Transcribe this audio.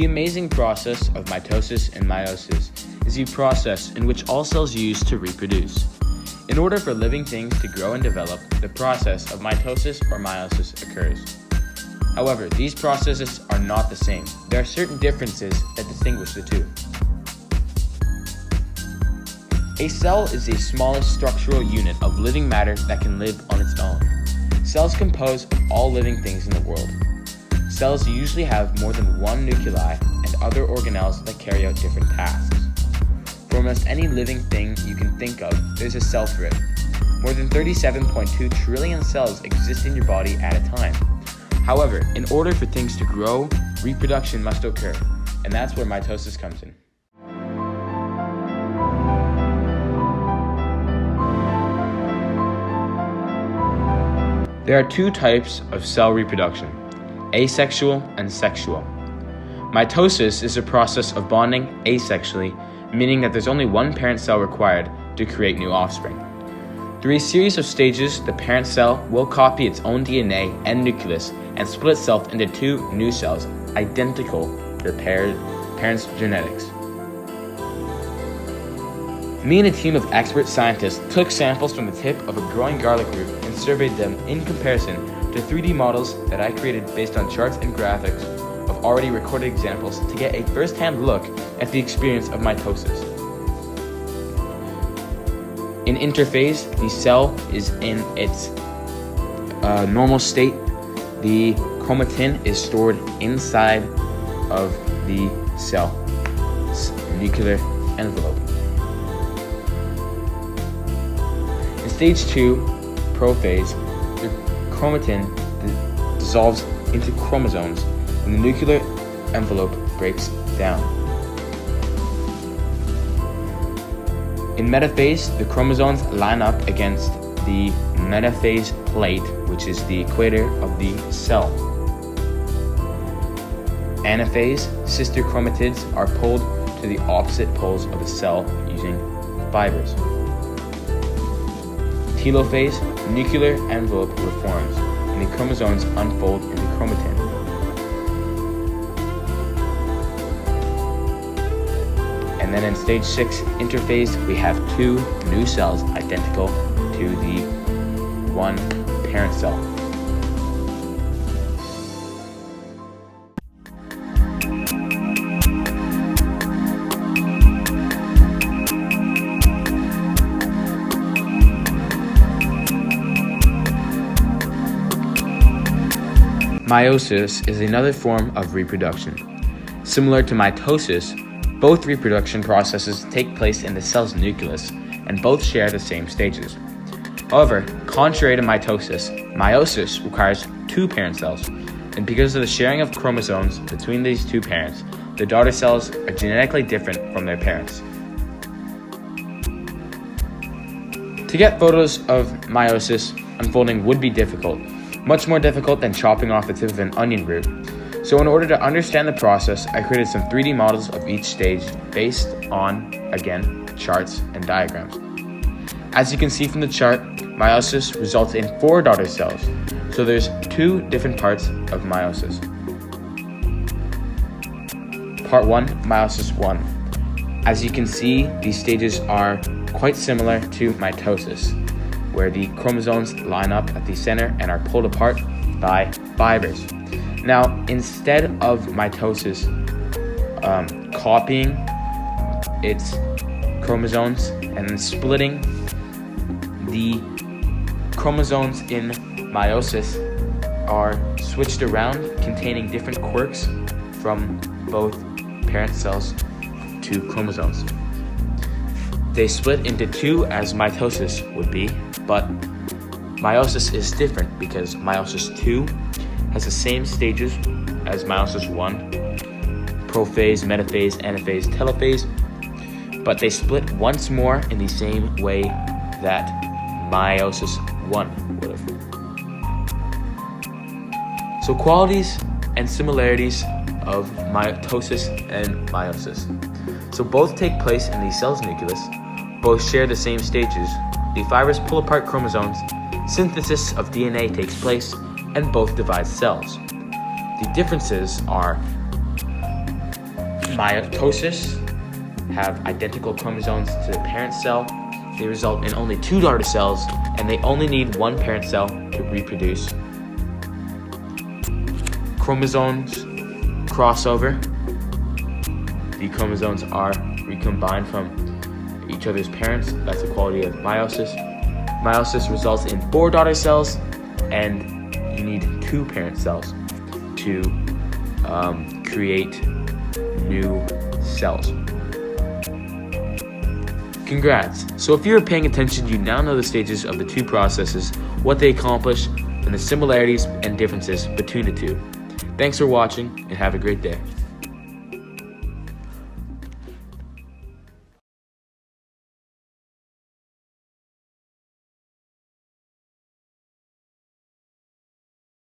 The amazing process of mitosis and meiosis is the process in which all cells use to reproduce. In order for living things to grow and develop, the process of mitosis or meiosis occurs. However, these processes are not the same. There are certain differences that distinguish the two. A cell is the smallest structural unit of living matter that can live on its own. Cells compose of all living things in the world. Cells usually have more than one nuclei and other organelles that carry out different tasks. For almost any living thing you can think of, there's a cell for it. More than 37.2 trillion cells exist in your body at a time. However, in order for things to grow, reproduction must occur, and that's where mitosis comes in. There are two types of cell reproduction: asexual and sexual. Mitosis is a process of bonding asexually, meaning that there's only one parent cell required to create new offspring. Through a series of stages, the parent cell will copy its own DNA and nucleus and split itself into two new cells, identical to their parents' genetics. Me and a team of expert scientists took samples from the tip of a growing garlic root and surveyed them in comparison to 3D models that I created based on charts and graphics of already recorded examples to get a first-hand look at the experience of mitosis. In interphase, the cell is in its normal state. The chromatin is stored inside of the cell's nuclear envelope. In stage 2, prophase, the chromatin dissolves into chromosomes and the nuclear envelope breaks down. In metaphase, the chromosomes line up against the metaphase plate, which is the equator of the cell. Anaphase, sister chromatids are pulled to the opposite poles of the cell using fibers. Telophase, the nuclear envelope reforms, and the chromosomes unfold into chromatin. And then in stage 6, interphase, we have two new cells identical to the one parent cell. Meiosis is another form of reproduction. Similar to mitosis, both reproduction processes take place in the cell's nucleus and both share the same stages. However, contrary to mitosis, meiosis requires two parent cells, and because of the sharing of chromosomes between these two parents, the daughter cells are genetically different from their parents. To get photos of meiosis unfolding would be difficult, much more difficult than chopping off the tip of an onion root. So in order to understand the process, I created some 3D models of each stage based on, again, charts and diagrams. As you can see from the chart, meiosis results in 4 daughter cells. So there's 2 different parts of meiosis. Part 1, meiosis 1. As you can see, these stages are quite similar to mitosis, where the chromosomes line up at the center and are pulled apart by fibers. Now, instead of mitosis copying its chromosomes and then splitting, the chromosomes in meiosis are switched around, containing different quirks from both parent cells to chromosomes. They split into 2 as mitosis would be, but meiosis is different because meiosis 2 has the same stages as meiosis 1, prophase, metaphase, anaphase, telophase, but they split once more in the same way that meiosis 1 would have. So qualities and similarities of mitosis and meiosis. So both take place in the cell's nucleus, both share the same stages, the fibers pull apart chromosomes, synthesis of DNA takes place, and both divide cells. The differences are Mitosis have identical chromosomes to the parent cell. They result in only 2 daughter cells, and they only need 1 parent cell to reproduce. Chromosomes crossover. The chromosomes are recombined from each other's parents. That's the quality of meiosis. Meiosis results in 4 daughter cells, and you need 2 parent cells to create new cells. Congrats! So if you're paying attention, you now know the stages of the 2 processes, what they accomplish, and the similarities and differences between the 2. Thanks for watching, and have a great day.